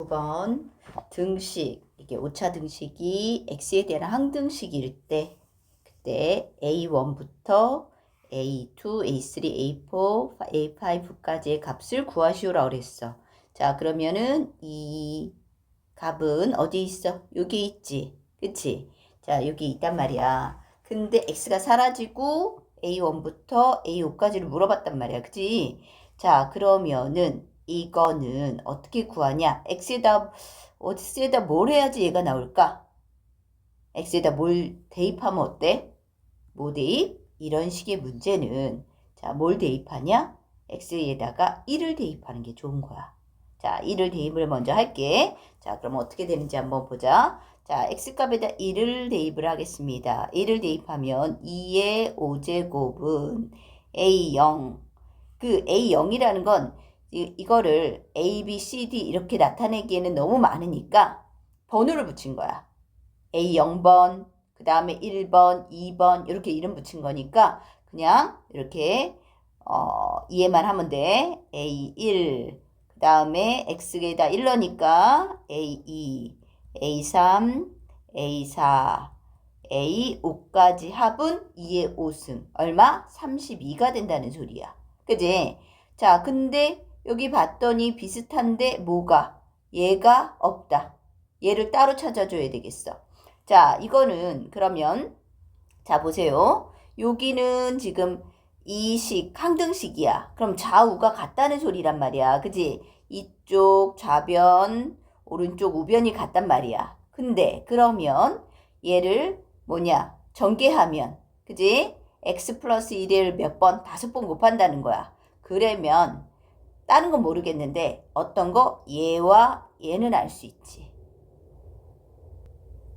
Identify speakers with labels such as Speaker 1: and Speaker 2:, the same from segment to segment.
Speaker 1: 9번 등식, 이게 오차 등식이 x에 대한 항등식일 때 그때 a1부터 a2, a3, a4, a5까지의 값을 구하시오라고 그랬어. 자, 그러면은 이 값은 어디 있어? 여기 있지. 그치? 자, 여기 있단 말이야. 근데 x가 사라지고 a1부터 a5까지를 물어봤단 말이야. 그치? 자, 그러면은 이거는 어떻게 구하냐? x에다 뭘 해야지 얘가 나올까? x에다 뭘 대입하면 어때? 뭐 대입? 이런 식의 문제는 자, 뭘 대입하냐? x에다가 1을 대입하는 게 좋은 거야. 자, 1을 대입을 먼저 할게. 자, 그럼 어떻게 되는지 한번 보자. 자, x값에다 1을 대입을 하겠습니다. 1을 대입하면 2의 5제곱은 a0. 그 a0이라는 건 이거를 a, b, c, d 이렇게 나타내기에는 너무 많으니까 번호를 붙인 거야. a0번, 그 다음에 1번, 2번 이렇게 이름 붙인 거니까 그냥 이렇게 이해만 하면 돼. a1, 그 다음에 x에다 1 넣으니까 a2, a3, a4, a5까지 합은 2의 5승. 얼마? 32가 된다는 소리야. 그지? 자, 근데 여기 봤더니 비슷한데 뭐가? 얘가 없다. 얘를 따로 찾아줘야 되겠어. 자, 이거는 그러면 자, 보세요. 여기는 지금 항등식이야. 그럼 좌우가 같다는 소리란 말이야. 그지? 이쪽 좌변, 오른쪽 우변이 같단 말이야. 근데 그러면 얘를 전개하면, 그지? x 플러스 1을 몇 번? 5번 곱한다는 거야. 그러면 다른 건 모르겠는데 어떤 거? 얘와 얘는 알 수 있지.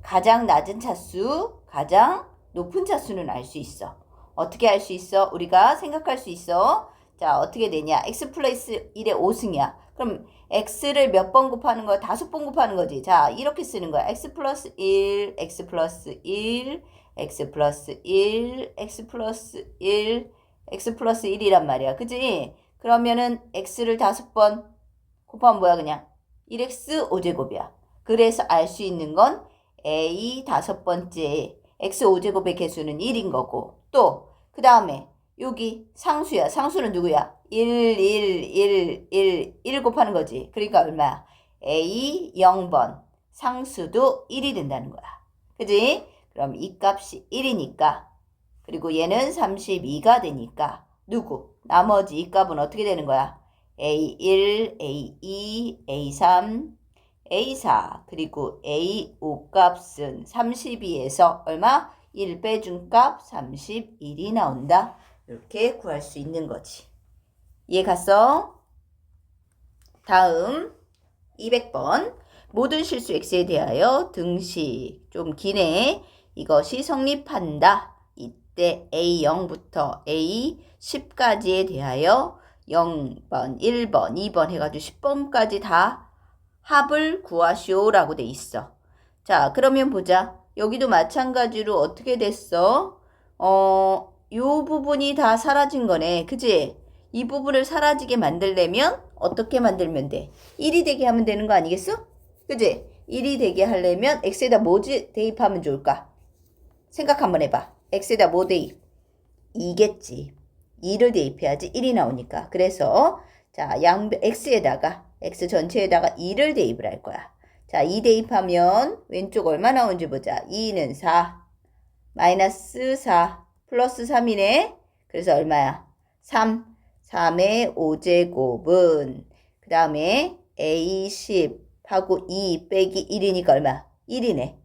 Speaker 1: 가장 낮은 차수, 가장 높은 차수는 알 수 있어. 어떻게 알 수 있어? 우리가 생각할 수 있어. 자, 어떻게 되냐? x 플러스 1의 5승이야. 그럼 x를 몇 번 곱하는 거야? 5번 곱하는 거지. 자, 이렇게 쓰는 거야. x 플러스 1, x 플러스 1, x 플러스 1, x 플러스 1, x 플러스 1이란 말이야. 그지? 그러면은 x를 5번 곱하면 뭐야 그냥? 1x 5제곱이야. 그래서 알 수 있는 건 a 5번째 x 5제곱의 개수는 1인 거고 또 그 다음에 여기 상수야. 상수는 누구야? 1 곱하는 거지. 그러니까 얼마야? a 0번 상수도 1이 된다는 거야. 그지? 그럼 이 값이 1이니까 그리고 얘는 32가 되니까 누구? 나머지 이 값은 어떻게 되는 거야? A1, A2, A3, A4 그리고 A5 값은 32에서 얼마? 1 빼준 값 31이 나온다. 이렇게 구할 수 있는 거지. 이해 갔어? 다음 200번 모든 실수 x에 대하여 등식. 좀 기네. 이것이 성립한다. 이때 A0부터 A10까지에 대하여 0번, 1번, 2번 해가지고 10번까지 다 합을 구하시오라고 돼 있어. 자, 그러면 보자. 여기도 마찬가지로 어떻게 됐어? 요 부분이 다 사라진 거네. 그지? 이 부분을 사라지게 만들려면 어떻게 만들면 돼? 1이 되게 하면 되는 거 아니겠어? 그지? 1이 되게 하려면 x에다 뭐 대입하면 좋을까? 생각 한번 해봐. x에다 뭐 대입? 2겠지. 2를 대입해야지 1이 나오니까. 그래서 자, x에다가 x 전체에다가 2를 대입을 할 거야. 자, 2 대입하면 왼쪽 얼마 나오는지 보자. 2는 4, 마이너스 4, 플러스 3이네. 그래서 얼마야? 3, 3의 5제곱은 그 다음에 a10 하고 2 빼기 1이니까 얼마? 1이네.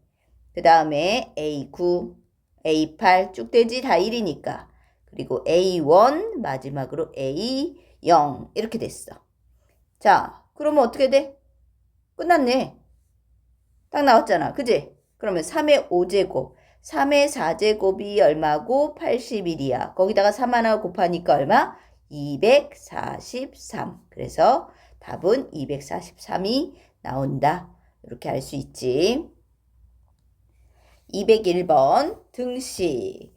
Speaker 1: 그 다음에 a9, a8 쭉 되지 다 1이니까. 그리고 a1 마지막으로 a0 이렇게 됐어. 자, 그러면 어떻게 돼? 끝났네. 딱 나왔잖아. 그지? 그러면 3의 5제곱. 3의 4제곱이 얼마고? 81이야. 거기다가 3 하나 곱하니까 얼마? 243. 그래서 답은 243이 나온다. 이렇게 알 수 있지. 201번 등식.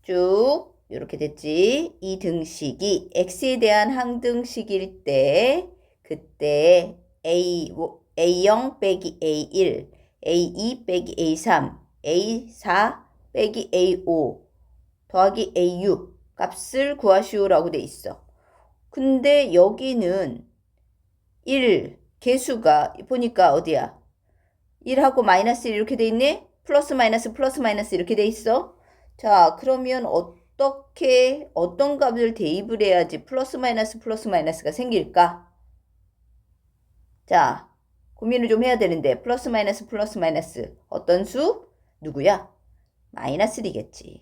Speaker 1: 쭉 이렇게 됐지. 이 등식이 x에 대한 항등식일 때 그때 A0 빼기 A1, A2 빼기 A3, A4 빼기 A5 더하기 A6 값을 구하시오라고 돼 있어. 근데 여기는 1 개수가 보니까 어디야? 1하고 마이너스 1 이렇게 돼 있네? 플러스 마이너스 이렇게 돼 있어. 자, 그러면 어떤 값을 대입을 해야지 플러스 마이너스가 생길까? 자, 고민을 좀 해야 되는데 플러스 마이너스 어떤 수? 누구야? 마이너스 1이겠지.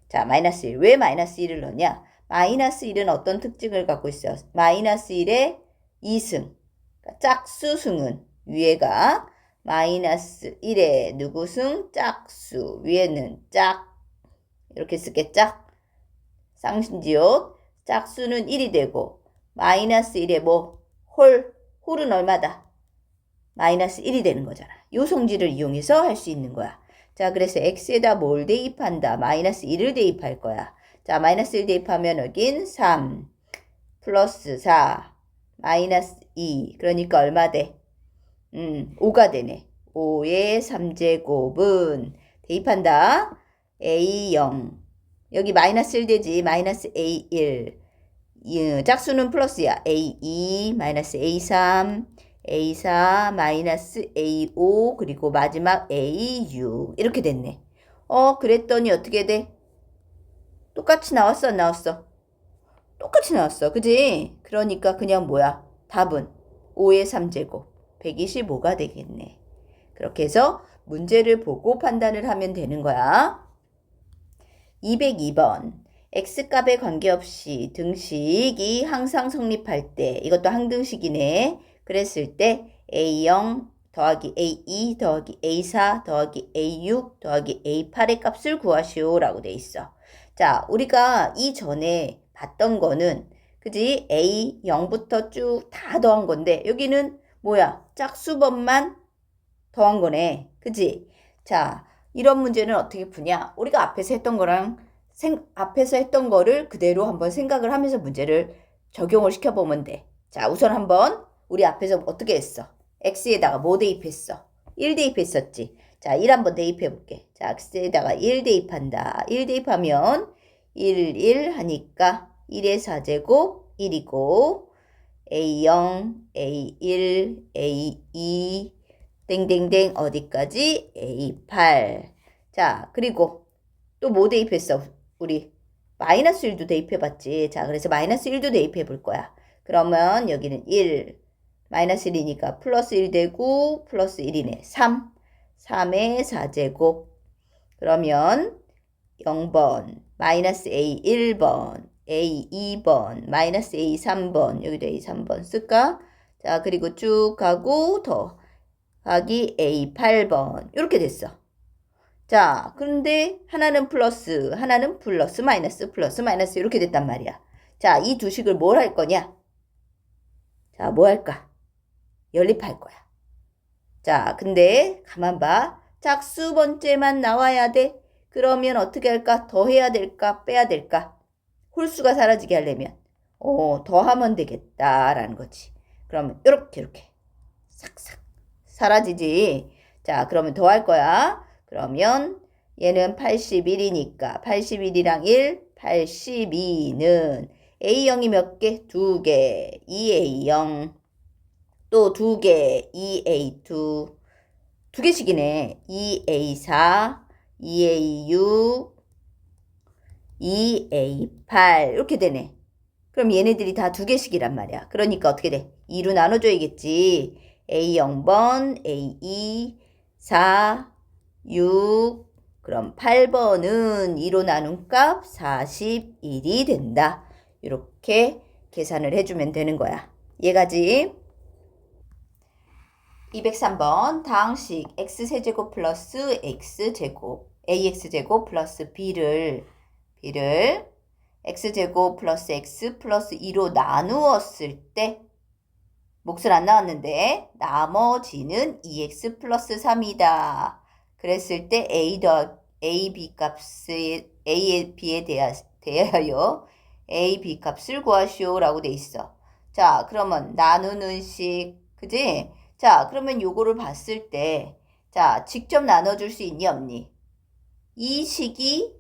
Speaker 1: 자, 마이너스 1. 왜 마이너스 1을 넣냐? 마이너스 1은 어떤 특징을 갖고 있어? 마이너스 1의 2승. 그러니까 짝수승은 위에가 마이너스 1의 누구승? 짝수. 위에는 짝. 이렇게 쓰겠죠? 쌍신지읒. 짝수는 1이 되고 마이너스 1의 뭐? 홀은 얼마다? 마이너스 1이 되는 거잖아. 요 성질을 이용해서 할 수 있는 거야. 자, 그래서 x에다 뭘 대입한다? 마이너스 1을 대입할 거야. 자, 마이너스 1 대입하면 여긴 3 플러스 4 마이너스 2 그러니까 얼마 돼? 5가 되네. 5의 3제곱은 대입한다. A0 여기 마이너스 1 되지. 마이너스 A1 짝수는 플러스야. A2 마이너스 A3 A4 마이너스 A5 그리고 마지막 A6 이렇게 됐네. 그랬더니 어떻게 돼? 똑같이 나왔어 안 나왔어? 똑같이 나왔어. 그지? 그러니까 그냥 뭐야? 답은 5의 3제곱 125가 되겠네. 그렇게 해서 문제를 보고 판단을 하면 되는 거야. 202번 x값에 관계없이 등식이 항상 성립할 때 이것도 항등식이네. 그랬을 때 A0 더하기 A2 더하기 A4 더하기 A6 더하기 A8의 값을 구하시오 라고 돼 있어. 자, 우리가 이전에 봤던 거는 그지? A0부터 쭉 다 더한 건데 여기는 뭐야? 짝수번만 더한 거네. 그지? 자, 이런 문제는 어떻게 푸냐? 우리가 앞에서 했던 거를 그대로 한번 생각을 하면서 문제를 적용을 시켜보면 돼. 자, 우선 한번 우리 앞에서 어떻게 했어? x에다가 뭐 대입했어? 1 대입했었지. 자, 1 한번 대입해 볼게. 자, x에다가 1 대입한다. 1 대입하면 1 하니까 1의 4제곱 1이고 A0, A1, A2 땡땡땡 어디까지? A8. 자, 그리고 또 뭐 대입했어? 우리 마이너스 1도 대입해봤지. 자, 그래서 마이너스 1도 대입해 볼 거야. 그러면 여기는 1, 마이너스 1이니까 플러스 1 되고 플러스 1이네. 3의 4제곱. 그러면 0번, 마이너스 A 1번, A 2번, 마이너스 A 3번, 여기도 A 3번 쓸까? 자, 그리고 쭉 가고 더하기 A 8번. 이렇게 됐어. 자, 그런데 하나는 플러스, 하나는 플러스 마이너스 이렇게 됐단 말이야. 자, 이 두 식을 뭘 할 거냐? 자, 뭐 할까? 연립할 거야. 자, 근데 가만 봐. 짝수 번째만 나와야 돼. 그러면 어떻게 할까? 더해야 될까? 빼야 될까? 홀수가 사라지게 하려면 더하면 되겠다라는 거지. 그러면 이렇게 싹싹 사라지지. 자, 그러면 더할 거야. 그러면 얘는 81이니까 81이랑 1, 82는 A0이 몇 개? 2개. 2A0 또 2개. 2A2 두 개씩이네. 2A4 2A6 2A8 이렇게 되네. 그럼 얘네들이 다 두 개씩이란 말이야. 그러니까 어떻게 돼? 2로 나눠줘야겠지. A0번, A2, 4, 6 그럼 8번은 2로 나눈 값 41이 된다. 이렇게 계산을 해주면 되는 거야. 얘가지. 203번 다항식 x세제곱 플러스 x제곱 ax제곱 플러스 b를 x제곱 플러스 x 플러스 2로 나누었을 때 몫은 안 나왔는데 나머지는 2x 플러스 3이다. 그랬을 때 a, b 값을 a, b에 대하여 a, b 값을 구하시오 라고 돼 있어. 자, 그러면 나누는 식 그지? 자, 그러면 요거를 봤을 때, 자, 직접 나눠줄 수 있니, 없니? 이 식이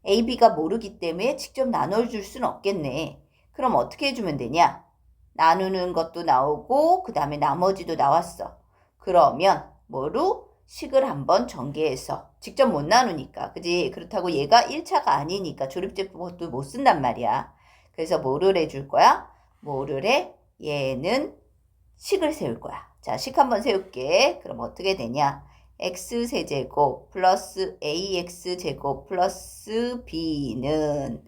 Speaker 1: A, B가 모르기 때문에 직접 나눠줄 수는 없겠네. 그럼 어떻게 해주면 되냐? 나누는 것도 나오고, 그 다음에 나머지도 나왔어. 그러면 뭐로? 식을 한번 전개해서 직접 못 나누니까, 그지? 그렇다고 얘가 1차가 아니니까 조립제법도 못 쓴단 말이야. 그래서 뭐를 해줄 거야? 뭐를 해? 얘는 식을 세울 거야. 자, 식 한번 세울게. 그럼 어떻게 되냐? x세제곱 플러스 ax제곱 플러스 b는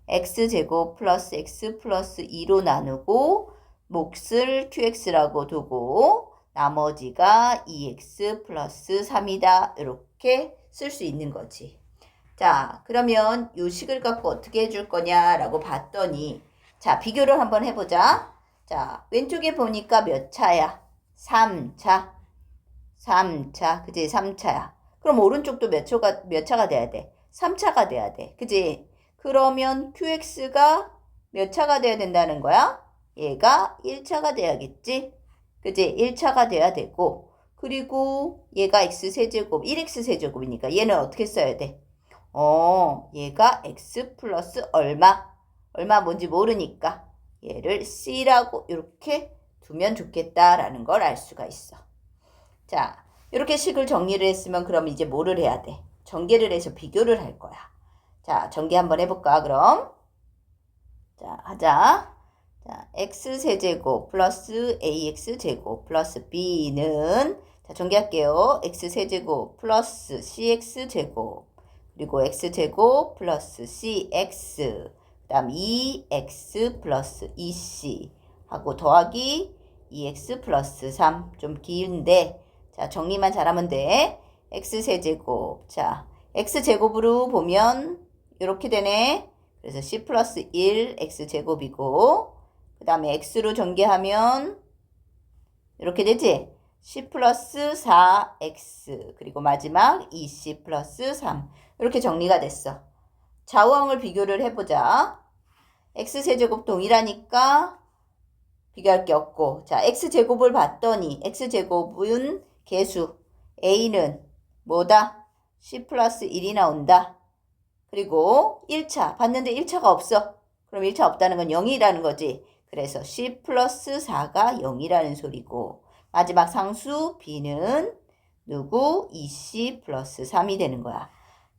Speaker 1: x제곱 플러스 x 플러스 2로 나누고 몫을 qx라고 두고 나머지가 2x 플러스 3이다. 이렇게 쓸 수 있는 거지. 자, 그러면 이 식을 갖고 어떻게 해줄 거냐라고 봤더니 자, 비교를 한번 해보자. 자, 왼쪽에 보니까 몇 차야? 3차. 3차. 그지? 3차야. 그럼 오른쪽도 몇 차가 돼야 돼? 3차가 돼야 돼. 그지? 그러면 QX가 몇 차가 돼야 된다는 거야? 얘가 1차가 돼야겠지? 그지? 1차가 돼야 되고, 그리고 얘가 X세제곱, 1X세제곱이니까 얘는 어떻게 써야 돼? 얘가 X 플러스 얼마 뭔지 모르니까 얘를 C라고 이렇게 두면 좋겠다라는 걸 알 수가 있어. 자, 이렇게 식을 정리를 했으면 그럼 이제 뭐를 해야 돼? 전개를 해서 비교를 할 거야. 자, 전개 한번 해볼까, 그럼? 자, 하자. 자, x세제곱 플러스 ax제곱 플러스 b는 자, 전개할게요. x세제곱 플러스 cx제곱 그리고 x제곱 플러스 cx 그 다음 2x 플러스 2c 하고 더하기 2x 플러스 3 좀 긴데 자 정리만 잘하면 돼. x세제곱 자 x제곱으로 보면 이렇게 되네. 그래서 c 플러스 1 x제곱이고 그 다음에 x로 전개하면 이렇게 되지? c 플러스 4x 그리고 마지막 2c 플러스 3 이렇게 정리가 됐어. 좌우항을 비교를 해보자. x세제곱 동일하니까 비교할 게 없고 자 x제곱을 봤더니 x제곱은 개수 a는 뭐다? c 플러스 1이 나온다. 그리고 1차 봤는데 1차가 없어. 그럼 1차 없다는 건 0이라는 거지. 그래서 c 플러스 4가 0이라는 소리고 마지막 상수 b는 누구? 2c 플러스 3이 되는 거야.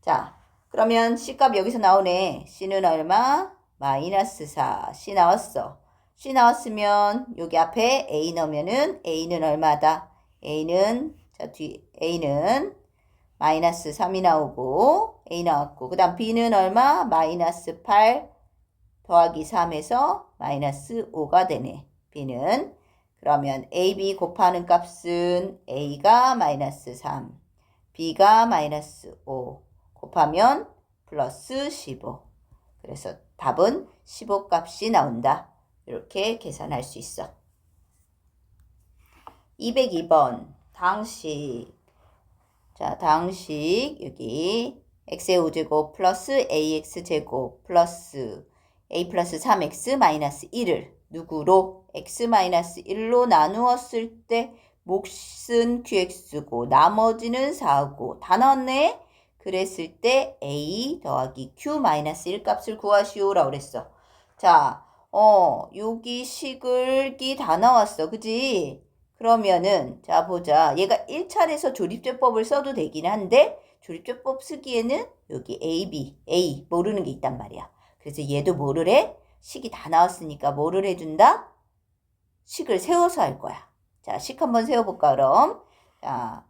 Speaker 1: 자 그러면 c값 여기서 나오네. c는 얼마? 마이너스 4. c 나왔어. c 나왔으면 여기 앞에 a 넣으면은 a는 얼마다? a는 자 a는 마이너스 3이 나오고 a 나왔고 그 다음 b는 얼마? 마이너스 8 더하기 3에서 마이너스 5가 되네. b는 그러면 ab 곱하는 값은 a가 마이너스 3 b가 마이너스 5 곱하면 플러스 15 그래서 답은 15 값이 나온다. 이렇게 계산할 수 있어. 202번 당식 자 당식 여기 x의 5제곱 플러스 ax제곱 플러스 a 플러스 3x 마이너스 1을 누구로? x 마이너스 1로 나누었을 때 몫은 qx고 나머지는 4고 다 나왔네? 그랬을 때 a 더하기 q 마이너스 1 값을 구하시오라고 그랬어. 자, 여기 식을기 다 나왔어. 그지? 그러면은 자 보자. 얘가 1차례에서 조립제법을 써도 되긴 한데 조립제법 쓰기에는 여기 A 모르는 게 있단 말이야. 그래서 얘도 뭐를 해? 식이 다 나왔으니까 뭐를 해준다? 식을 세워서 할 거야. 자, 식 한번 세워볼까 그럼? 자,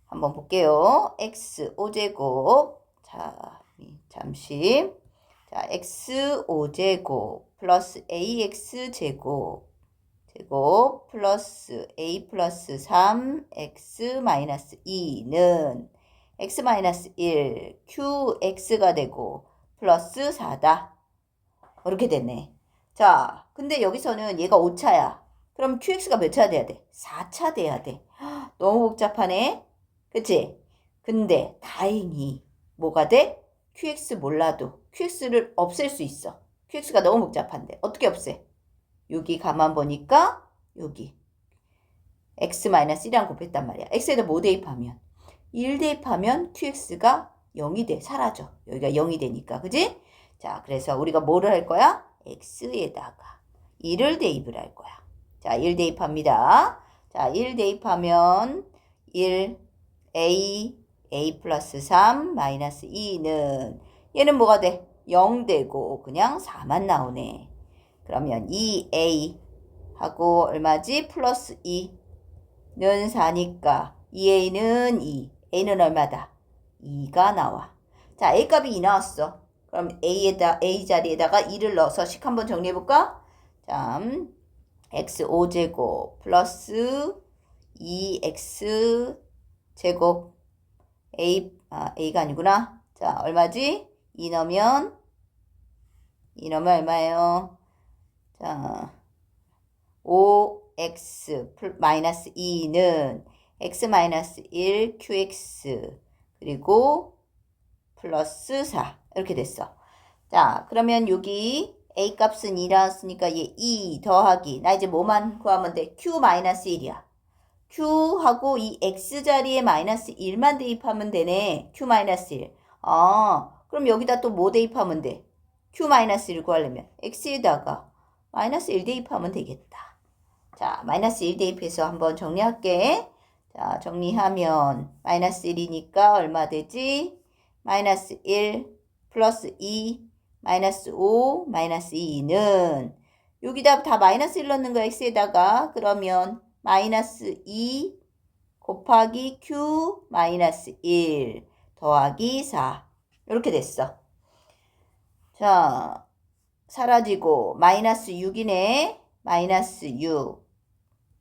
Speaker 1: 한번 볼게요. x 5제곱 자, 잠시 자, x 5제곱 플러스 ax제곱 제곱 플러스 a 플러스 3 x 마이너스 2는 x 마이너스 1 qx가 되고 플러스 4다. 이렇게 됐네. 자, 근데 여기서는 얘가 5차야. 그럼 qx가 몇 차 돼야 돼? 4차 돼야 돼. 너무 복잡하네. 그치? 근데 다행히 뭐가 돼? qx 몰라도 qx를 없앨 수 있어. qx가 너무 복잡한데 어떻게 없애? 여기 가만 보니까 여기 x-1이랑 곱했단 말이야. x에다 뭐 대입하면? 1 대입하면 qx가 0이 돼. 사라져. 여기가 0이 되니까. 그지? 자, 그래서 우리가 뭐를 할 거야? x에다가 1을 대입을 할 거야. 자, 1 대입합니다. 자, 1 대입하면 1 a 플러스 3 마이너스 2는 얘는 뭐가 돼? 0 되고 그냥 4만 나오네. 그러면 2a 하고 얼마지? 플러스 2는 4니까 2a는 2. a는 얼마다? 2가 나와. 자, a 값이 2 나왔어. 그럼 a 자리에다가 2를 넣어서 식 한번 정리해볼까? 자, x5제곱 플러스 2x 제곱 a가 아니구나. 자, 얼마지? 2 넣으면 얼마예요? 자, 5x 마이너스 2는 x 마이너스 1 qx 그리고 플러스 4 이렇게 됐어. 자, 그러면 여기 a 값은 2 나왔으니까 얘 2 더하기 나 이제 뭐만 구하면 돼? q 마이너스 1이야. q하고 이 x자리에 마이너스 1만 대입하면 되네. q 마이너스 1. 그럼 여기다 또 뭐 대입하면 돼? q 마이너스 1 구하려면 x에다가 마이너스 1 대입하면 되겠다. 자, 마이너스 1 대입해서 한번 정리할게. 자, 정리하면 마이너스 1이니까 얼마 되지? 마이너스 1 플러스 2 마이너스 5 마이너스 2는 여기다 다 마이너스 1 넣는 거야. x에다가. 그러면 마이너스 2 곱하기 q 마이너스 1 더하기 4 이렇게 됐어. 자, 사라지고 마이너스 6이네. 마이너스 6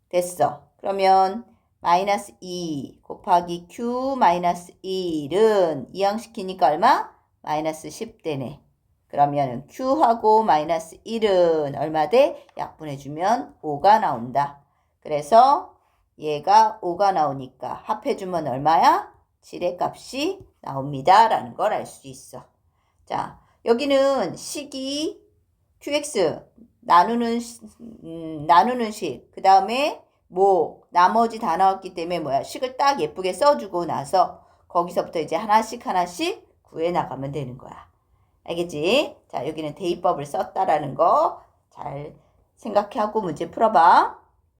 Speaker 1: 됐어. 그러면 마이너스 2 곱하기 q 마이너스 1은 이항시키니까 얼마? 마이너스 10 되네. 그러면 q하고 마이너스 1은 얼마 돼? 약분해주면 5가 나온다. 그래서 얘가 5가 나오니까 합해주면 얼마야? 7의 값이 나옵니다. 라는 걸 알 수 있어. 자, 여기는 식이 qx 나누는 식, 그 다음에 뭐 나머지 다 나왔기 때문에 뭐야? 식을 딱 예쁘게 써주고 나서 거기서부터 이제 하나씩 구해 나가면 되는 거야. 알겠지? 자, 여기는 대입법을 썼다라는 거 잘 생각하고 문제 풀어봐.